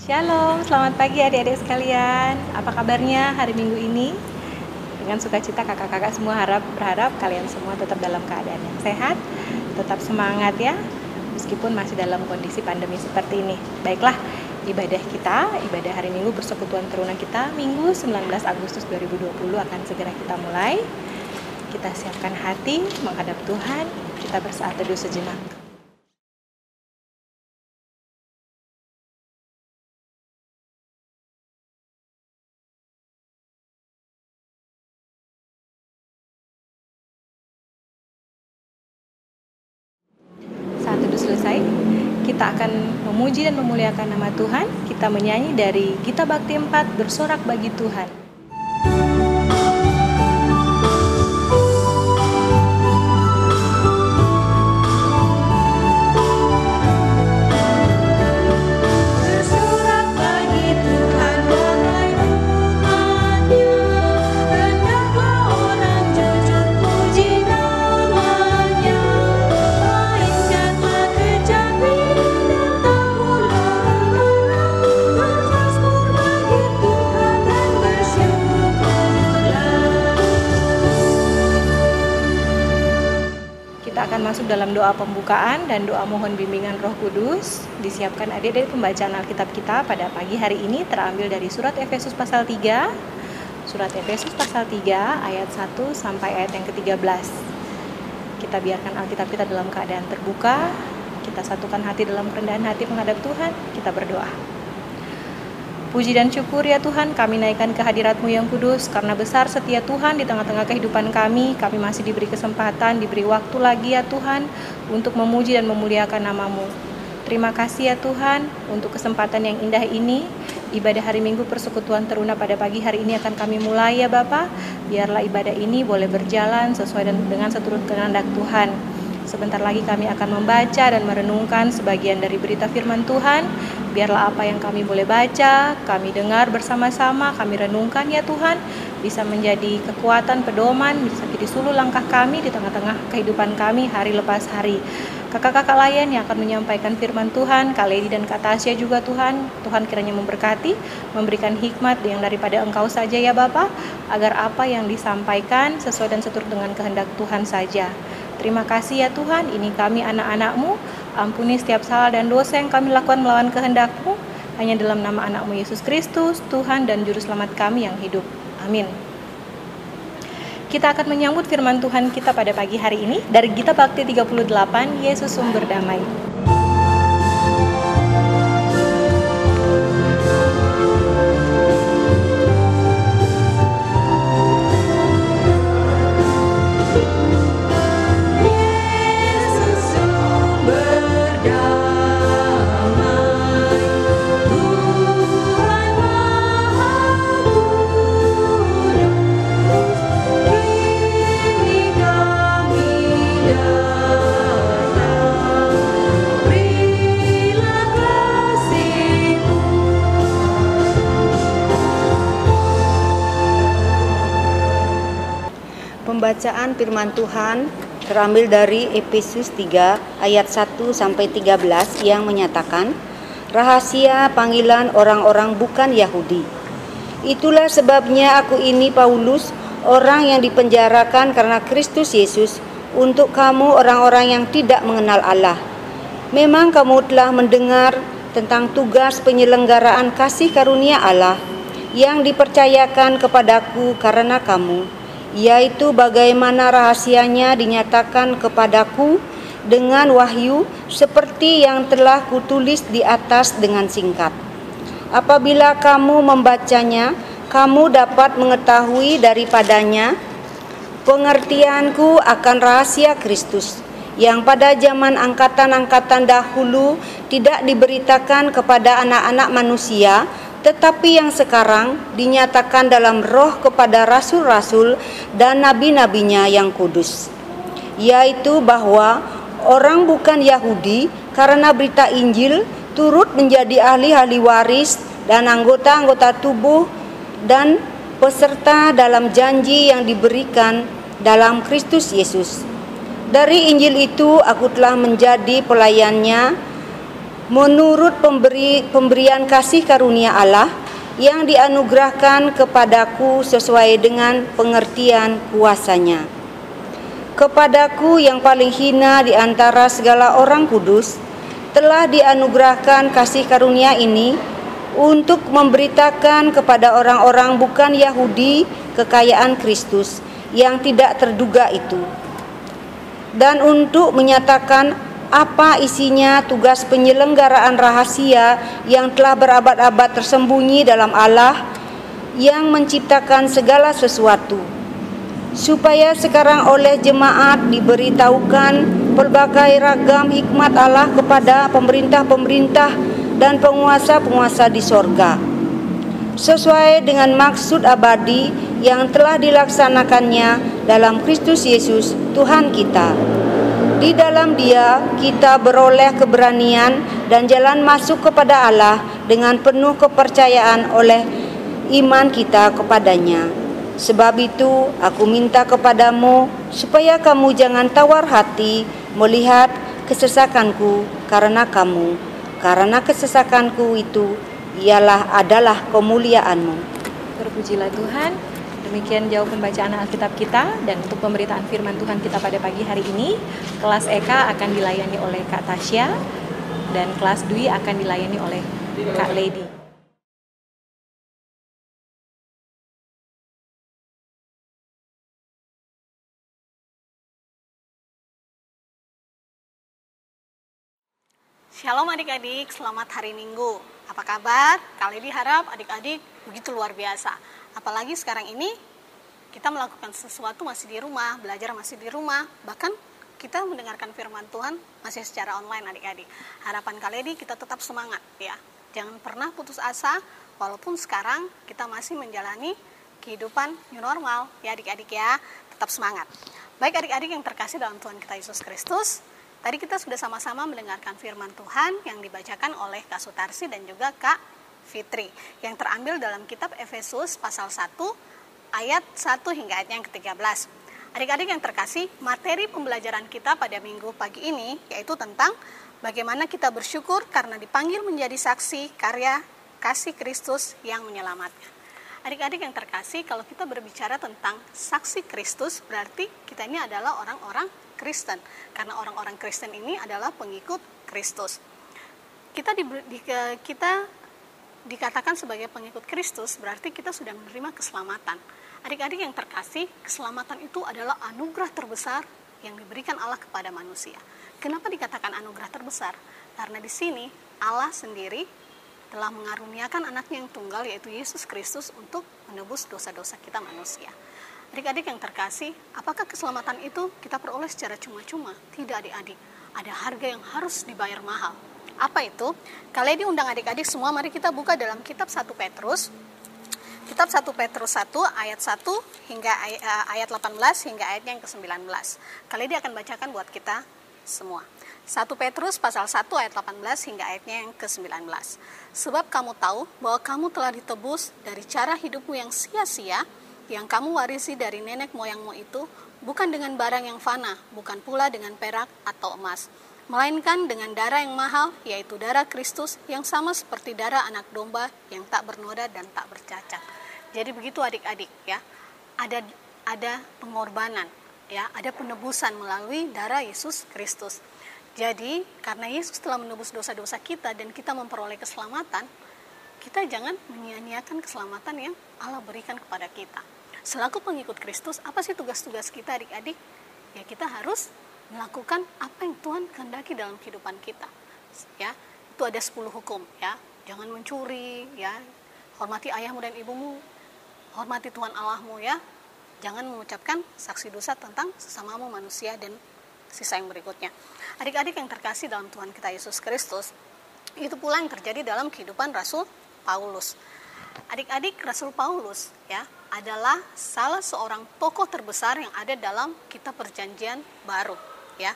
Shalom, selamat pagi adik-adik sekalian. Apa kabarnya hari Minggu ini? Dengan sukacita kakak-kakak semua berharap kalian semua tetap dalam keadaan yang sehat, tetap semangat ya, meskipun masih dalam kondisi pandemi seperti ini. Baiklah, ibadah hari Minggu Persekutuan Teruna kita Minggu 19 Agustus 2020 akan segera kita mulai. Kita siapkan hati menghadap Tuhan, kita bersaat teduh sejenak. Saat teduh selesai, kita akan memuji dan memuliakan nama Tuhan. Kita menyanyi dari Gita Bakti 4, Bersorak Bagi Tuhan. Akan masuk dalam doa pembukaan dan doa mohon bimbingan Roh Kudus. Disiapkan adik dari pembacaan Alkitab kita pada pagi hari ini terambil dari surat Efesus pasal 3. Surat Efesus pasal 3 ayat 1 sampai ayat yang ke-13. Kita biarkan Alkitab kita dalam keadaan terbuka. Kita satukan hati dalam kerendahan hati menghadap Tuhan. Kita berdoa. Puji dan syukur ya Tuhan, kami naikkan kehadirat-Mu yang kudus, karena besar setia Tuhan di tengah-tengah kehidupan kami masih diberi kesempatan, diberi waktu lagi ya Tuhan, untuk memuji dan memuliakan nama-Mu. Terima kasih ya Tuhan, untuk kesempatan yang indah ini. Ibadah hari Minggu Persekutuan Teruna pada pagi hari ini akan kami mulai ya Bapa. Biarlah ibadah ini boleh berjalan sesuai dengan seturut kehendak Tuhan. Sebentar lagi kami akan membaca dan merenungkan sebagian dari berita firman Tuhan. Biarlah apa yang kami boleh baca, kami dengar bersama-sama, kami renungkan ya Tuhan, bisa menjadi kekuatan, pedoman, bisa jadi suluh langkah kami di tengah-tengah kehidupan kami hari lepas hari. Kakak-kakak lain yang akan menyampaikan firman Tuhan, Kak Lady dan Kak Tasya juga Tuhan kiranya memberkati, memberikan hikmat yang daripada Engkau saja ya Bapa, agar apa yang disampaikan sesuai dan seturut dengan kehendak Tuhan saja. Terima kasih ya Tuhan, ini kami anak-anak-Mu, ampuni setiap salah dan dosa yang kami lakukan melawan kehendak-Mu, hanya dalam nama anak-Mu Yesus Kristus, Tuhan dan Juru Selamat kami yang hidup. Amin. Kita akan menyambut firman Tuhan kita pada pagi hari ini dari Gita Bakti 38, Yesus Sumber Damai. Pembacaan firman Tuhan terambil dari Efesus 3 ayat 1 sampai 13 yang menyatakan, rahasia panggilan orang-orang bukan Yahudi. Itulah sebabnya aku ini Paulus, orang yang dipenjarakan karena Kristus Yesus, untuk kamu orang-orang yang tidak mengenal Allah. Memang kamu telah mendengar tentang tugas penyelenggaraan kasih karunia Allah yang dipercayakan kepadaku karena kamu, yaitu bagaimana rahasianya dinyatakan kepadaku dengan wahyu seperti yang telah kutulis di atas dengan singkat. Apabila kamu membacanya, kamu dapat mengetahui daripadanya pengertianku akan rahasia Kristus, yang pada zaman angkatan-angkatan dahulu tidak diberitakan kepada anak-anak manusia, tetapi yang sekarang dinyatakan dalam roh kepada rasul-rasul dan nabi-nabinya yang kudus, yaitu bahwa orang bukan Yahudi karena berita Injil turut menjadi ahli-ahli waris dan anggota-anggota tubuh dan peserta dalam janji yang diberikan dalam Kristus Yesus. Dari Injil itu aku telah menjadi pelayannya menurut pemberian kasih karunia Allah yang dianugerahkan kepadaku sesuai dengan pengertian kuasa-Nya. Kepadaku yang paling hina di antara segala orang kudus, telah dianugerahkan kasih karunia ini untuk memberitakan kepada orang-orang bukan Yahudi kekayaan Kristus yang tidak terduga itu, dan untuk menyatakan apa isinya tugas penyelenggaraan rahasia yang telah berabad-abad tersembunyi dalam Allah yang menciptakan segala sesuatu, supaya sekarang oleh jemaat diberitahukan pelbagai ragam hikmat Allah kepada pemerintah-pemerintah dan penguasa-penguasa di sorga, sesuai dengan maksud abadi yang telah dilaksanakannya dalam Kristus Yesus Tuhan kita. Di dalam Dia kita beroleh keberanian dan jalan masuk kepada Allah dengan penuh kepercayaan oleh iman kita kepadanya. Sebab itu aku minta kepadamu supaya kamu jangan tawar hati melihat kesesakanku karena kesesakanku itu adalah kemuliaanmu. Terpujilah Tuhan. Demikian jauh pembacaan Alkitab kita, dan untuk pemberitaan firman Tuhan kita pada pagi hari ini, kelas Eka akan dilayani oleh Kak Tasya dan kelas Dwi akan dilayani oleh Kak Lady. Shalom adik-adik, selamat hari Minggu. Apa kabar? Kali ini harap adik-adik begitu luar biasa. Apalagi sekarang ini kita melakukan sesuatu masih di rumah, belajar masih di rumah, bahkan kita mendengarkan firman Tuhan masih secara online adik-adik. Harapan kali ini kita tetap semangat ya. Jangan pernah putus asa walaupun sekarang kita masih menjalani kehidupan new normal ya adik-adik ya. Tetap semangat. Baik adik-adik yang terkasih dalam Tuhan kita Yesus Kristus, tadi kita sudah sama-sama mendengarkan firman Tuhan yang dibacakan oleh Kak Sutarsi dan juga Kak Fitri yang terambil dalam kitab Efesus pasal 1 ayat 1 hingga ayat yang ke-13. Adik-adik yang terkasih, materi pembelajaran kita pada minggu pagi ini yaitu tentang bagaimana kita bersyukur karena dipanggil menjadi saksi karya kasih Kristus yang menyelamatkan. Adik-adik yang terkasih, kalau kita berbicara tentang saksi Kristus, berarti kita ini adalah orang-orang Kristen, karena orang-orang Kristen ini adalah pengikut Kristus. Kita dikatakan sebagai pengikut Kristus, berarti kita sudah menerima keselamatan. Adik-adik yang terkasih, keselamatan itu adalah anugerah terbesar yang diberikan Allah kepada manusia. Kenapa dikatakan anugerah terbesar? Karena di sini Allah sendiri telah mengaruniakan anaknya yang tunggal, yaitu Yesus Kristus, untuk menebus dosa-dosa kita manusia. Adik-adik yang terkasih, apakah keselamatan itu kita peroleh secara cuma-cuma? Tidak adik-adik, ada harga yang harus dibayar mahal. Apa itu? Kali ini undang adik-adik semua, mari kita buka dalam kitab 1 Petrus. Kitab 1 Petrus 1 ayat 1 hingga ayat 18 hingga ayatnya yang ke-19. Kali ini akan bacakan buat kita semua. 1 Petrus pasal 1 ayat 18 hingga ayatnya yang ke-19. Sebab kamu tahu bahwa kamu telah ditebus dari cara hidupmu yang sia-sia, yang kamu warisi dari nenek moyangmu itu, bukan dengan barang yang fana, bukan pula dengan perak atau emas, melainkan dengan darah yang mahal, yaitu darah Kristus yang sama seperti darah anak domba yang tak bernoda dan tak bercacat. Jadi begitu adik-adik ya, ada pengorbanan ya, ada penebusan melalui darah Yesus Kristus. Jadi karena Yesus telah menebus dosa-dosa kita dan kita memperoleh keselamatan, kita jangan menyia-nyiakan keselamatan yang Allah berikan kepada kita. Selaku pengikut Kristus, apa sih tugas-tugas kita adik-adik? Ya kita harus melakukan apa yang Tuhan kehendaki dalam kehidupan kita. Ya, itu ada 10 hukum ya. Jangan mencuri ya. Hormati ayahmu dan ibumu. Hormati Tuhan Allahmu ya. Jangan mengucapkan saksi dosa tentang sesamamu manusia dan sisa yang berikutnya. Adik-adik yang terkasih dalam Tuhan kita Yesus Kristus, itu pula yang terjadi dalam kehidupan Rasul Paulus. Adik-adik, Rasul Paulus ya adalah salah seorang tokoh terbesar yang ada dalam kitab Perjanjian Baru. Ya,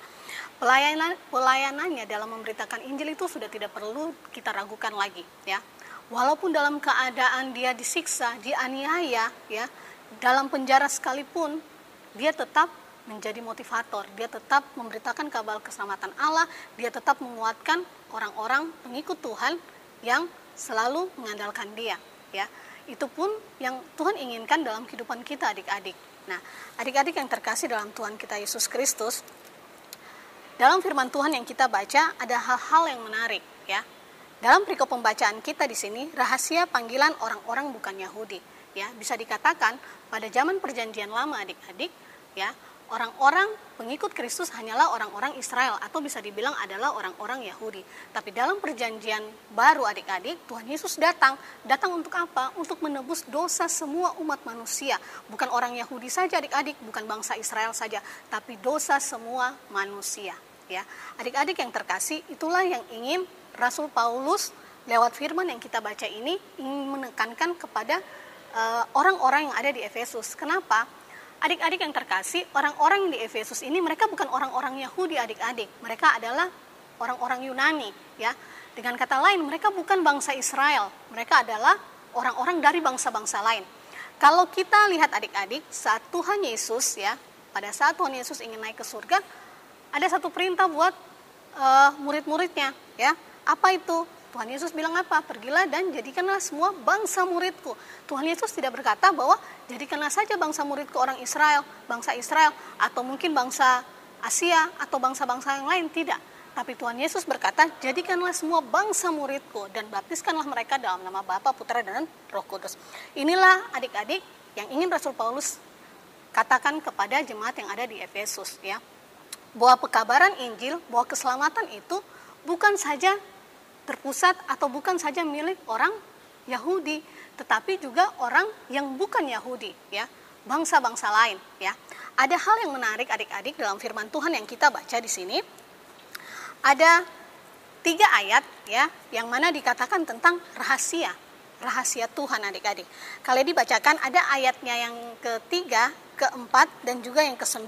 pelayanannya dalam memberitakan Injil itu sudah tidak perlu kita ragukan lagi. Ya, walaupun dalam keadaan dia disiksa, dianiaya, ya, dalam penjara sekalipun, dia tetap menjadi motivator, dia tetap memberitakan kabar keselamatan Allah, dia tetap menguatkan orang-orang pengikut Tuhan yang selalu mengandalkan dia, ya. Itu pun yang Tuhan inginkan dalam kehidupan kita, adik-adik. Nah, adik-adik yang terkasih dalam Tuhan kita Yesus Kristus, dalam firman Tuhan yang kita baca ada hal-hal yang menarik, ya. Dalam perikop pembacaan kita di sini, rahasia panggilan orang-orang bukan Yahudi, ya. Bisa dikatakan pada zaman Perjanjian Lama, adik-adik, ya, orang-orang pengikut Kristus hanyalah orang-orang Israel atau bisa dibilang adalah orang-orang Yahudi. Tapi dalam Perjanjian Baru, adik-adik, Tuhan Yesus datang untuk apa? Untuk menebus dosa semua umat manusia. Bukan orang Yahudi saja, adik-adik, bukan bangsa Israel saja, tapi dosa semua manusia, ya. Adik-adik yang terkasih, itulah yang ingin Rasul Paulus lewat firman yang kita baca ini ingin menekankan kepada orang-orang yang ada di Efesus. Kenapa? Adik-adik yang terkasih, orang-orang yang di Efesus ini mereka bukan orang-orang Yahudi, adik-adik. Mereka adalah orang-orang Yunani, ya. Dengan kata lain, mereka bukan bangsa Israel. Mereka adalah orang-orang dari bangsa-bangsa lain. Kalau kita lihat adik-adik, saat Tuhan Yesus, ya, pada saat Tuhan Yesus ingin naik ke surga, ada satu perintah buat murid-muridnya, ya. Apa itu? Tuhan Yesus bilang apa? Pergilah dan jadikanlah semua bangsa muridku. Tuhan Yesus tidak berkata bahwa jadikanlah saja bangsa muridku orang Israel, bangsa Israel, atau mungkin bangsa Asia, atau bangsa-bangsa yang lain. Tidak. Tapi Tuhan Yesus berkata, jadikanlah semua bangsa muridku dan baptiskanlah mereka dalam nama Bapa, Putra, dan Roh Kudus. Inilah adik-adik yang ingin Rasul Paulus katakan kepada jemaat yang ada di Efesus, ya. Bahwa pekabaran Injil, bahwa keselamatan itu bukan saja terpusat atau bukan saja milik orang Yahudi, tetapi juga orang yang bukan Yahudi, ya, bangsa-bangsa lain, ya. Ada hal yang menarik adik-adik dalam firman Tuhan yang kita baca di sini. Ada 3 ayat, ya, yang mana dikatakan tentang rahasia Tuhan, adik-adik. Kalau dibacakan ada ayatnya yang ketiga, keempat, dan juga yang ke-9.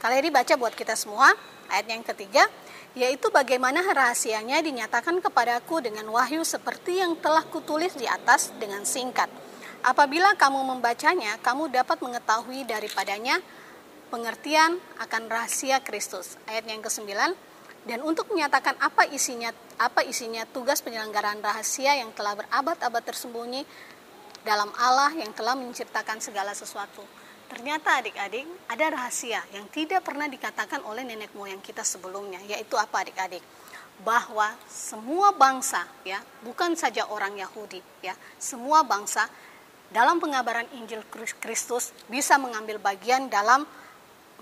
Kalau dibaca buat kita semua, ayat yang ketiga, yaitu bagaimana rahasianya dinyatakan kepadaku dengan wahyu seperti yang telah kutulis di atas dengan singkat. Apabila kamu membacanya, kamu dapat mengetahui daripadanya pengertian akan rahasia Kristus. Ayat yang ke-9, dan untuk menyatakan apa isinya tugas penyelenggaraan rahasia yang telah berabad-abad tersembunyi dalam Allah yang telah menciptakan segala sesuatu. Ternyata adik-adik ada rahasia yang tidak pernah dikatakan oleh nenek moyang kita sebelumnya, yaitu apa adik-adik? Bahwa semua bangsa, ya, bukan saja orang Yahudi, ya, semua bangsa dalam pengabaran Injil Kristus bisa mengambil bagian dalam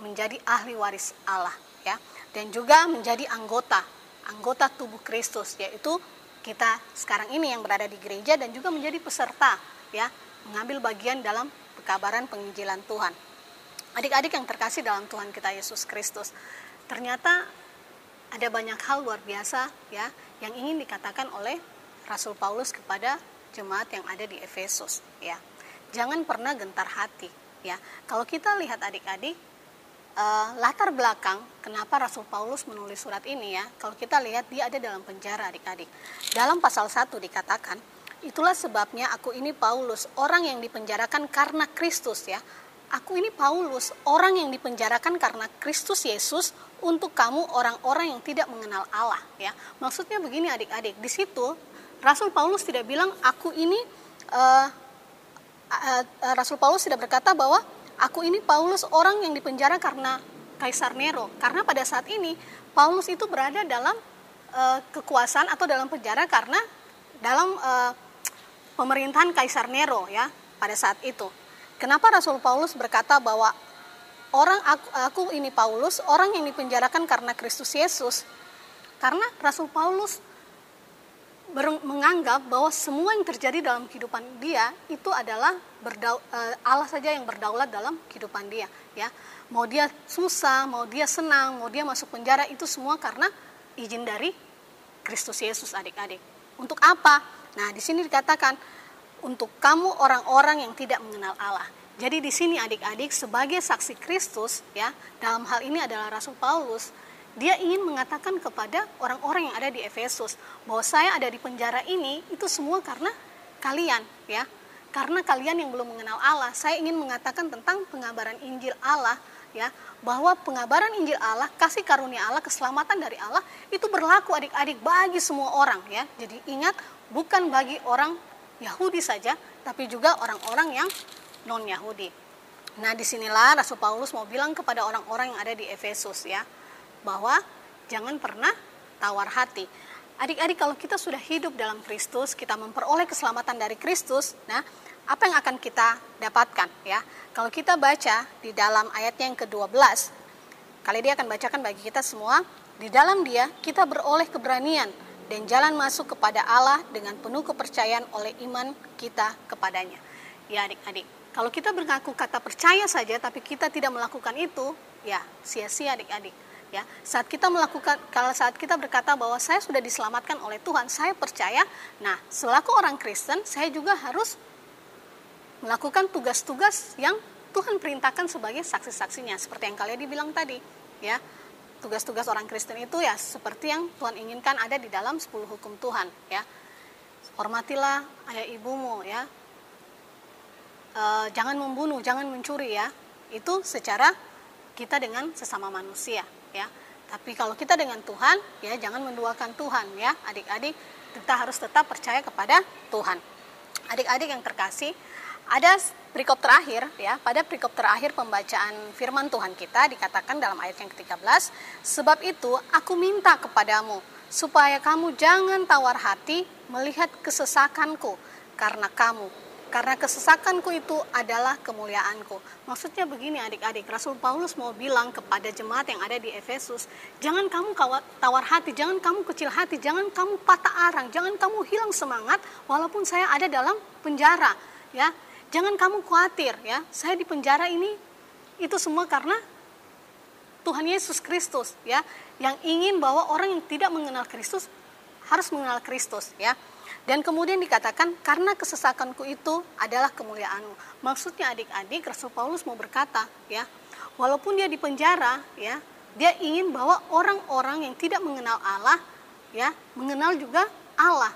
menjadi ahli waris Allah, ya, dan juga menjadi anggota tubuh Kristus, yaitu kita sekarang ini yang berada di gereja dan juga menjadi peserta, ya, mengambil bagian dalam kabaran penginjilan Tuhan. Adik-adik yang terkasih dalam Tuhan kita Yesus Kristus, ternyata ada banyak hal luar biasa, ya, yang ingin dikatakan oleh Rasul Paulus kepada jemaat yang ada di Efesus, ya. Jangan pernah gentar hati, ya. Kalau kita lihat adik-adik latar belakang kenapa Rasul Paulus menulis surat ini, ya. Kalau kita lihat dia ada dalam penjara, adik-adik. Dalam pasal 1 dikatakan, itulah sebabnya aku ini Paulus, orang yang dipenjarakan karena Kristus, ya. Aku ini Paulus, orang yang dipenjarakan karena Kristus Yesus untuk kamu orang-orang yang tidak mengenal Allah, ya. Maksudnya begini adik-adik, di situ Rasul Paulus tidak bilang aku ini Rasul Paulus tidak berkata bahwa aku ini Paulus, orang yang dipenjara karena Kaisar Nero. Karena pada saat ini Paulus itu berada dalam kekuasaan atau dalam penjara karena dalam pemerintahan Kaisar Nero, ya, pada saat itu. Kenapa Rasul Paulus berkata bahwa aku ini Paulus, orang yang dipenjarakan karena Kristus Yesus? Karena Rasul Paulus menganggap bahwa semua yang terjadi dalam kehidupan dia itu adalah Allah saja yang berdaulat dalam kehidupan dia, ya. Mau dia susah, mau dia senang, mau dia masuk penjara, itu semua karena izin dari Kristus Yesus, adik-adik. Untuk apa? Nah, di sini dikatakan untuk kamu orang-orang yang tidak mengenal Allah. Jadi di sini adik-adik sebagai saksi Kristus, ya, dalam hal ini adalah Rasul Paulus, dia ingin mengatakan kepada orang-orang yang ada di Efesus bahwa saya ada di penjara ini itu semua karena kalian, ya. Karena kalian yang belum mengenal Allah. Saya ingin mengatakan tentang pengabaran Injil Allah ya, bahwa pengabaran Injil Allah, kasih karunia Allah, keselamatan dari Allah itu berlaku adik-adik bagi semua orang ya. Jadi ingat, bukan bagi orang Yahudi saja, tapi juga orang-orang yang non-Yahudi. Nah, disinilah Rasul Paulus mau bilang kepada orang-orang yang ada di Efesus ya, bahwa jangan pernah tawar hati. Adik-adik, kalau kita sudah hidup dalam Kristus, kita memperoleh keselamatan dari Kristus, nah, apa yang akan kita dapatkan ya? Kalau kita baca di dalam ayatnya yang ke-12, kali dia akan bacakan bagi kita semua, di dalam dia kita beroleh keberanian dan jalan masuk kepada Allah dengan penuh kepercayaan oleh iman kita kepadanya. Ya adik-adik, kalau kita mengaku kata percaya saja tapi kita tidak melakukan itu, ya sia-sia adik-adik. Ya, saat kita berkata bahwa saya sudah diselamatkan oleh Tuhan, saya percaya, nah selaku orang Kristen saya juga harus melakukan tugas-tugas yang Tuhan perintahkan sebagai saksi-saksinya, seperti yang kalian dibilang tadi ya. Tugas-tugas orang Kristen itu ya seperti yang Tuhan inginkan ada di dalam 10 hukum Tuhan ya. Hormatilah ayah ibumu ya, jangan membunuh, jangan mencuri ya. Itu secara kita dengan sesama manusia ya. Tapi kalau kita dengan Tuhan ya, jangan menduakan Tuhan ya adik-adik. Kita harus tetap percaya kepada Tuhan. Adik-adik yang terkasih, ada perikop terakhir ya, pada perikop terakhir pembacaan firman Tuhan kita dikatakan dalam ayat yang ke-13, sebab itu aku minta kepadamu supaya kamu jangan tawar hati melihat kesesakanku, karena kesesakanku itu adalah kemuliaanku. Maksudnya begini adik-adik, Rasul Paulus mau bilang kepada jemaat yang ada di Efesus, jangan kamu tawar hati, jangan kamu kecil hati, jangan kamu patah arang, jangan kamu hilang semangat walaupun saya ada dalam penjara ya. Jangan kamu khawatir ya, saya di penjara ini itu semua karena Tuhan Yesus Kristus ya, yang ingin bahwa orang yang tidak mengenal Kristus harus mengenal Kristus ya. Dan kemudian dikatakan karena kesesakanku itu adalah kemuliaanmu. Maksudnya adik-adik, Rasul Paulus mau berkata ya, walaupun dia di penjara ya, dia ingin bahwa orang-orang yang tidak mengenal Allah ya, mengenal juga Allah.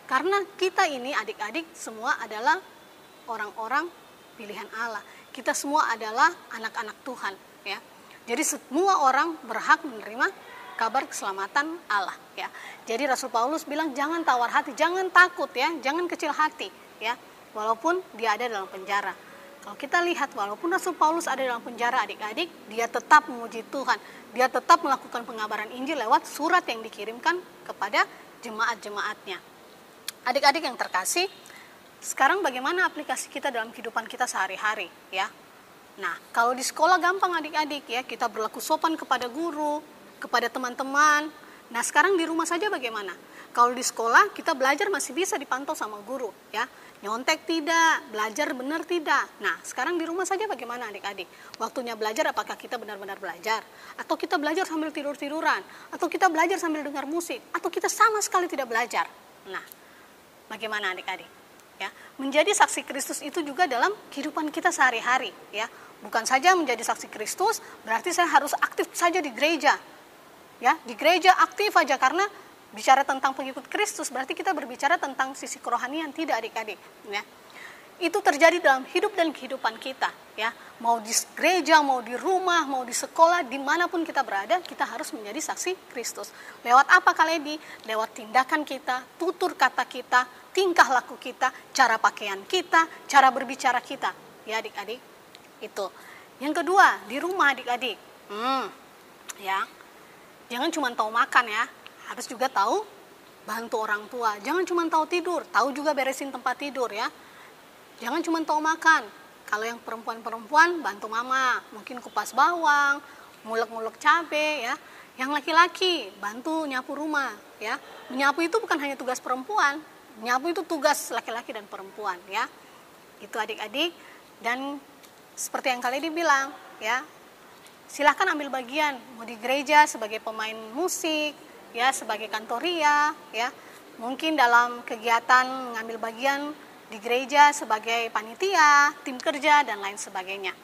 Karena kita ini adik-adik semua adalah orang-orang pilihan Allah. Kita semua adalah anak-anak Tuhan ya. Jadi semua orang berhak menerima kabar keselamatan Allah ya. Jadi Rasul Paulus bilang jangan tawar hati, jangan takut ya, jangan kecil hati ya. Walaupun dia ada dalam penjara. Kalau kita lihat walaupun Rasul Paulus ada dalam penjara adik-adik, dia tetap memuji Tuhan. Dia tetap melakukan pengabaran Injil lewat surat yang dikirimkan kepada jemaat-jemaatnya. Adik-adik yang terkasih, sekarang bagaimana aplikasi kita dalam kehidupan kita sehari-hari ya? Nah, kalau di sekolah gampang adik-adik ya, kita berlaku sopan kepada guru, kepada teman-teman. Nah, sekarang di rumah saja bagaimana? Kalau di sekolah kita belajar masih bisa dipantau sama guru ya. Nyontek tidak, belajar benar tidak. Nah, sekarang di rumah saja bagaimana adik-adik? Waktunya belajar apakah kita benar-benar belajar? Atau kita belajar sambil tidur-tiduran? Atau kita belajar sambil dengar musik? Atau kita sama sekali tidak belajar? Nah, bagaimana adik-adik? Ya, menjadi saksi Kristus itu juga dalam kehidupan kita sehari-hari ya. Bukan saja menjadi saksi Kristus berarti saya harus aktif saja di gereja. Ya, di gereja aktif aja karena bicara tentang pengikut Kristus berarti kita berbicara tentang sisi kerohanian, tidak adik-adik ya. Itu terjadi dalam hidup dan kehidupan kita ya. Mau di gereja, mau di rumah, mau di sekolah, dimanapun kita berada, kita harus menjadi saksi Kristus. Lewat apa kali? Lewat tindakan kita, tutur kata kita, tingkah laku kita, cara pakaian kita, cara berbicara kita. Ya adik-adik, itu. Yang kedua, di rumah adik-adik. Ya, jangan cuma tahu makan ya, harus juga tahu bantu orang tua. Jangan cuma tahu tidur, tahu juga beresin tempat tidur ya. Jangan cuma tahu makan. Kalau yang perempuan-perempuan bantu mama, mungkin kupas bawang, ngulek-ngulek cabai ya. Yang laki-laki bantu nyapu rumah ya. Menyapu itu bukan hanya tugas perempuan, menyapu itu tugas laki-laki dan perempuan ya. Itu adik-adik. Dan seperti yang kalian dibilang ya, silahkan ambil bagian, mau di gereja sebagai pemain musik ya, sebagai kantoria ya, mungkin dalam kegiatan mengambil bagian di gereja sebagai panitia, tim kerja dan lain sebagainya.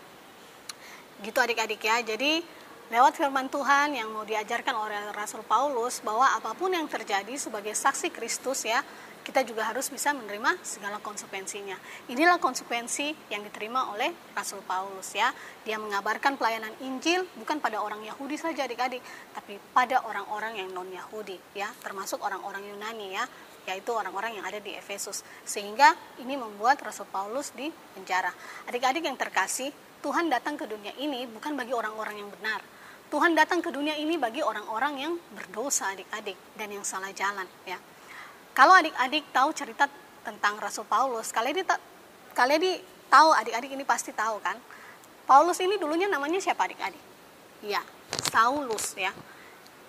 Gitu adik-adik ya. Jadi lewat firman Tuhan yang mau diajarkan oleh Rasul Paulus bahwa apapun yang terjadi sebagai saksi Kristus ya, kita juga harus bisa menerima segala konsekuensinya. Inilah konsekuensi yang diterima oleh Rasul Paulus ya. Dia mengabarkan pelayanan Injil bukan pada orang Yahudi saja adik-adik, tapi pada orang-orang yang non-Yahudi ya, termasuk orang-orang Yunani ya, yaitu orang-orang yang ada di Efesus. Sehingga ini membuat Rasul Paulus di penjara. Adik-adik yang terkasih, Tuhan datang ke dunia ini bukan bagi orang-orang yang benar. Tuhan datang ke dunia ini bagi orang-orang yang berdosa adik-adik dan yang salah jalan ya. Kalau adik-adik tahu cerita tentang Rasul Paulus, kalian tahu, adik-adik ini pasti tahu kan? Paulus ini dulunya namanya siapa adik-adik? Ya, Saulus ya.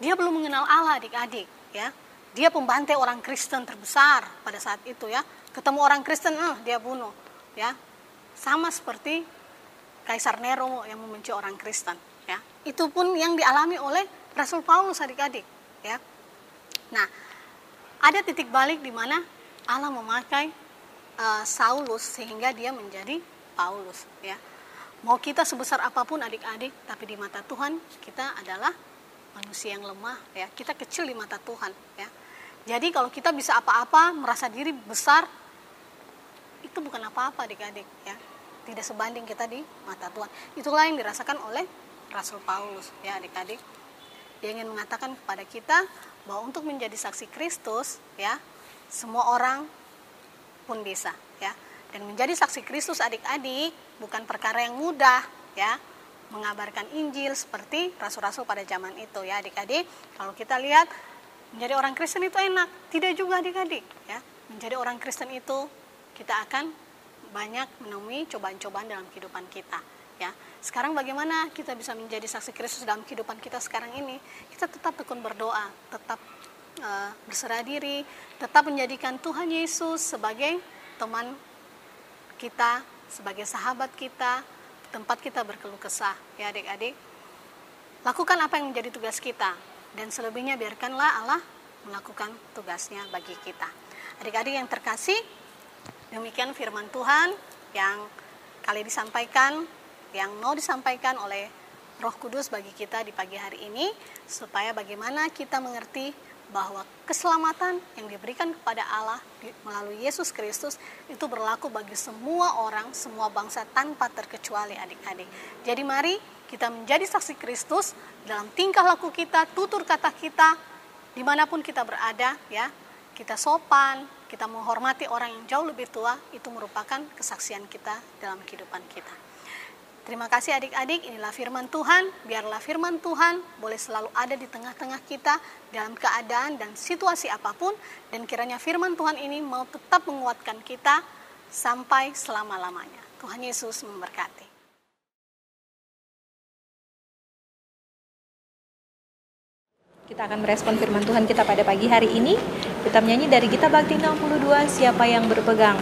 Dia belum mengenal Allah adik-adik ya. Dia pembantai orang Kristen terbesar pada saat itu ya. Ketemu orang Kristen, dia bunuh ya. Sama seperti Kaisar Nero yang membenci orang Kristen ya. Itu pun yang dialami oleh Rasul Paulus adik-adik ya. Nah, ada titik balik di mana Allah memakai Saulus sehingga dia menjadi Paulus ya. Mau kita sebesar apapun adik-adik, tapi di mata Tuhan kita adalah manusia yang lemah ya. Kita kecil di mata Tuhan ya. Jadi kalau kita bisa apa-apa, merasa diri besar, itu bukan apa-apa adik-adik ya. Tidak sebanding kita di mata Tuhan. Itulah yang dirasakan oleh Rasul Paulus ya adik-adik. Dia ingin mengatakan kepada kita bahwa untuk menjadi saksi Kristus ya, semua orang pun bisa ya. Dan menjadi saksi Kristus adik-adik bukan perkara yang mudah ya. Mengabarkan Injil seperti rasul-rasul pada zaman itu ya adik-adik. Kalau kita lihat menjadi orang Kristen itu enak, tidak juga adik-adik ya. Menjadi orang Kristen itu kita akan banyak menemui cobaan-cobaan dalam kehidupan kita ya. Sekarang bagaimana kita bisa menjadi saksi Kristus dalam kehidupan kita sekarang ini? Kita tetap tekun berdoa, tetap berserah diri, tetap menjadikan Tuhan Yesus sebagai teman kita, sebagai sahabat kita, tempat kita berkeluh kesah ya adik-adik. Lakukan apa yang menjadi tugas kita, dan selebihnya biarkanlah Allah melakukan tugasnya bagi kita. Adik-adik yang terkasih, demikian firman Tuhan yang kali disampaikan, yang mau disampaikan oleh Roh Kudus bagi kita di pagi hari ini, supaya bagaimana kita mengerti bahwa keselamatan yang diberikan kepada Allah melalui Yesus Kristus itu berlaku bagi semua orang, semua bangsa tanpa terkecuali adik-adik. Jadi mari kita menjadi saksi Kristus dalam tingkah laku kita, tutur kata kita, dimanapun kita berada ya. Kita sopan, kita menghormati orang yang jauh lebih tua, itu merupakan kesaksian kita dalam kehidupan kita. Terima kasih adik-adik, inilah firman Tuhan. Biarlah firman Tuhan boleh selalu ada di tengah-tengah kita dalam keadaan dan situasi apapun. Dan kiranya firman Tuhan ini mau tetap menguatkan kita sampai selama-lamanya. Tuhan Yesus memberkati. Kita akan merespon firman Tuhan kita pada pagi hari ini. Kita menyanyi dari Gita Bakti 62, Siapa yang Berpegang.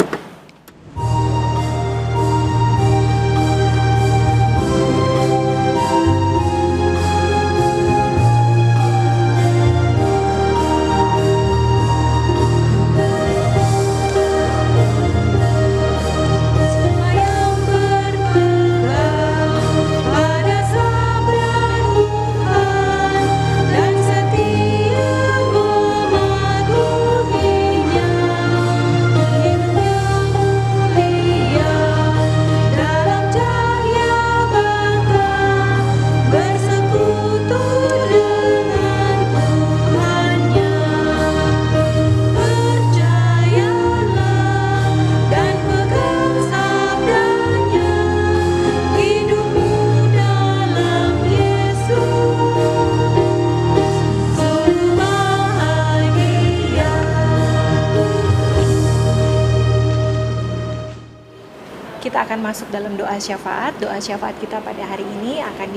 Kita akan masuk dalam doa syafaat. Doa syafaat kita pada hari ini akan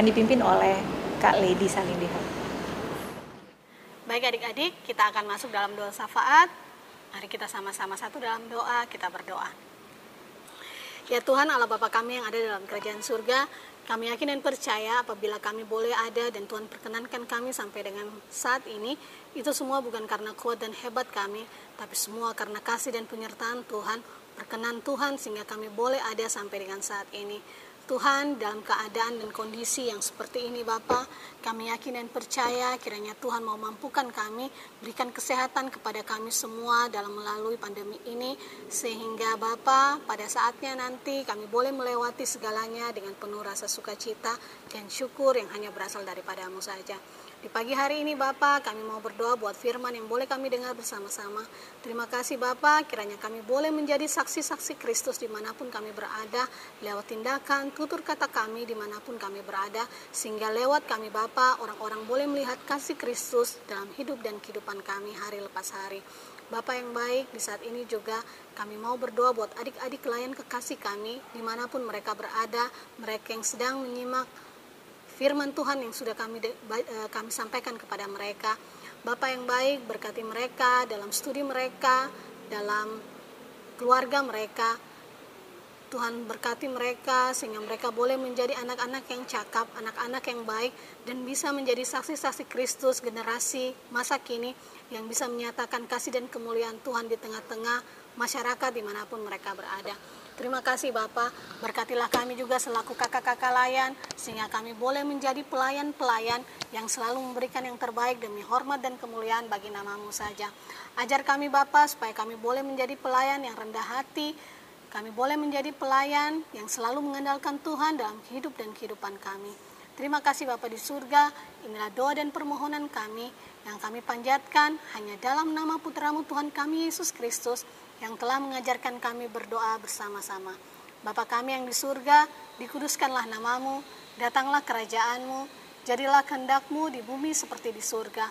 dipimpin oleh Kak Lady Salindiha. Baik adik-adik, kita akan masuk dalam doa syafaat. Mari kita sama-sama satu dalam doa, kita berdoa. Ya Tuhan Allah Bapa kami yang ada dalam kerajaan surga, kami yakin dan percaya apabila kami boleh ada dan Tuhan perkenankan kami sampai dengan saat ini, itu semua bukan karena kuat dan hebat kami, tapi semua karena kasih dan penyertaan Tuhan. Perkenan Tuhan sehingga kami boleh ada sampai dengan saat ini. Tuhan, dalam keadaan dan kondisi yang seperti ini Bapa, kami yakin dan percaya kiranya Tuhan mau mampukan kami, berikan kesehatan kepada kami semua dalam melalui pandemi ini, sehingga Bapa pada saatnya nanti kami boleh melewati segalanya dengan penuh rasa sukacita dan syukur yang hanya berasal daripadamu saja. Di pagi hari ini Bapa, kami mau berdoa buat firman yang boleh kami dengar bersama-sama. Terima kasih Bapa, kiranya kami boleh menjadi saksi-saksi Kristus dimanapun kami berada, lewat tindakan, tutur kata kami dimanapun kami berada, sehingga lewat kami Bapa, orang-orang boleh melihat kasih Kristus dalam hidup dan kehidupan kami hari lepas hari. Bapa yang baik, di saat ini juga kami mau berdoa buat adik-adik klien kekasih kami, dimanapun mereka berada, mereka yang sedang menyimak firman Tuhan yang sudah kami sampaikan kepada mereka. Bapa yang baik, berkati mereka dalam studi mereka, dalam keluarga mereka. Tuhan berkati mereka sehingga mereka boleh menjadi anak-anak yang cakap, anak-anak yang baik, dan bisa menjadi saksi-saksi Kristus generasi masa kini yang bisa menyatakan kasih dan kemuliaan Tuhan di tengah-tengah masyarakat dimanapun mereka berada. Terima kasih Bapa, berkatilah kami juga selaku kakak-kakak layan, sehingga kami boleh menjadi pelayan-pelayan yang selalu memberikan yang terbaik demi hormat dan kemuliaan bagi nama-Mu saja. Ajar kami Bapa supaya kami boleh menjadi pelayan yang rendah hati, kami boleh menjadi pelayan yang selalu mengandalkan Tuhan dalam hidup dan kehidupan kami. Terima kasih Bapa di surga, inilah doa dan permohonan kami yang kami panjatkan hanya dalam nama Putra-Mu Tuhan kami Yesus Kristus, yang telah mengajarkan kami berdoa bersama-sama. Bapa kami yang di surga, dikuduskanlah nama-Mu, datanglah kerajaan-Mu, jadilah kehendak-Mu di bumi seperti di surga.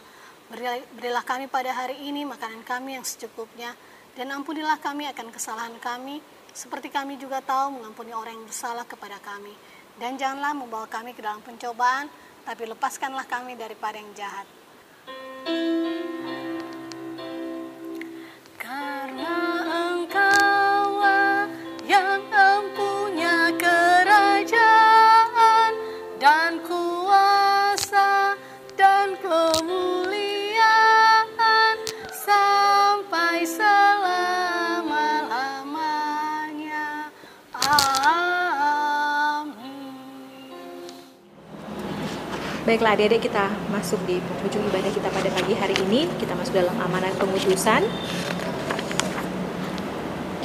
Berilah kami pada hari ini makanan kami yang secukupnya, dan ampunilah kami akan kesalahan kami, seperti kami juga tahu mengampuni orang yang bersalah kepada kami. Dan janganlah membawa kami ke dalam pencobaan, tapi lepaskanlah kami daripada yang jahat. Karena Engkaulah yang empunya kerajaan dan kuasa dan kemuliaan sampai selama-lamanya. Amin. Baiklah adik-adik, kita masuk di penghujung ibadah kita pada pagi hari ini. Kita masuk dalam amanat pengudusan.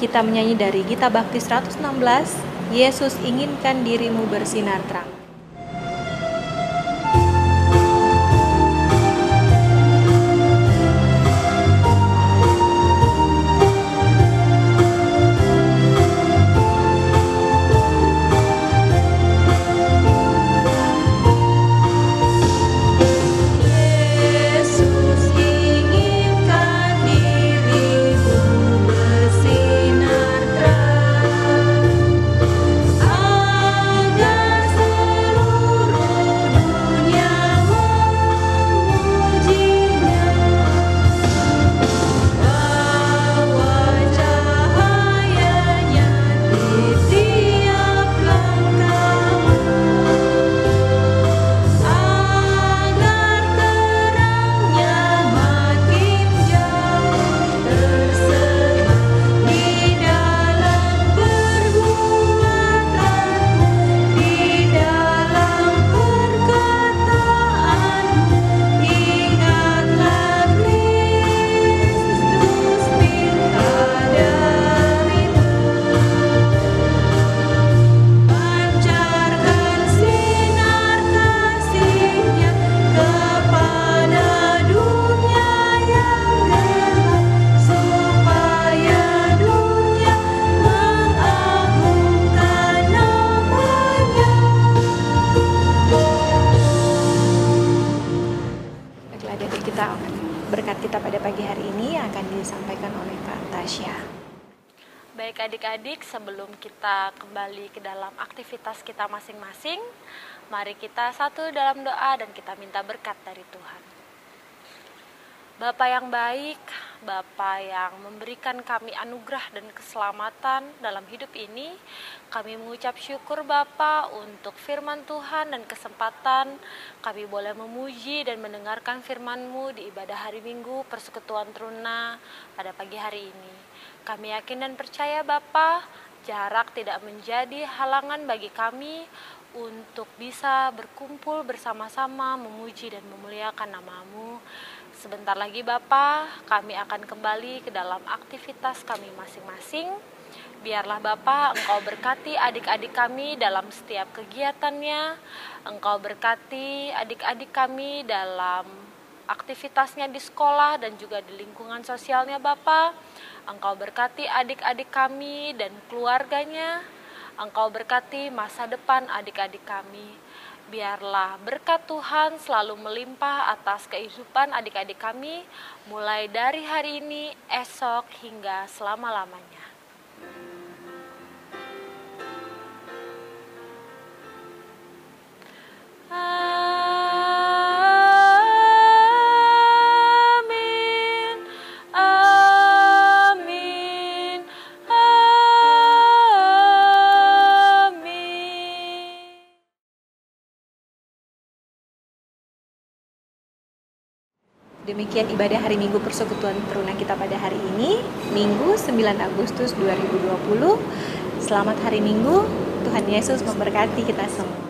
Kita menyanyi dari Gita Bakti 116, Yesus inginkan dirimu bersinar terang. Berkat kita pada pagi hari ini akan disampaikan oleh Kak Tasya. Baik adik-adik, sebelum kita kembali ke dalam aktivitas kita masing-masing, mari kita satu dalam doa dan kita minta berkat dari Tuhan. Bapa yang baik, Bapa yang memberikan kami anugerah dan keselamatan dalam hidup ini, kami mengucap syukur Bapa untuk firman Tuhan dan kesempatan kami boleh memuji dan mendengarkan firman-Mu di ibadah hari Minggu Persekutuan Teruna pada pagi hari ini. Kami yakin dan percaya Bapa, jarak tidak menjadi halangan bagi kami untuk bisa berkumpul bersama-sama memuji dan memuliakan nama-Mu. Sebentar lagi Bapa, kami akan kembali ke dalam aktivitas kami masing-masing. Biarlah Bapa, Engkau berkati adik-adik kami dalam setiap kegiatannya. Engkau berkati adik-adik kami dalam aktivitasnya di sekolah dan juga di lingkungan sosialnya Bapa. Engkau berkati adik-adik kami dan keluarganya. Engkau berkati masa depan adik-adik kami. Biarlah berkat Tuhan selalu melimpah atas kehidupan adik-adik kami, mulai dari hari ini, esok, hingga selama-lamanya. Demikian ibadah hari Minggu Persekutuan Teruna kita pada hari ini, Minggu 9 Agustus 2020. Selamat hari Minggu, Tuhan Yesus memberkati kita semua.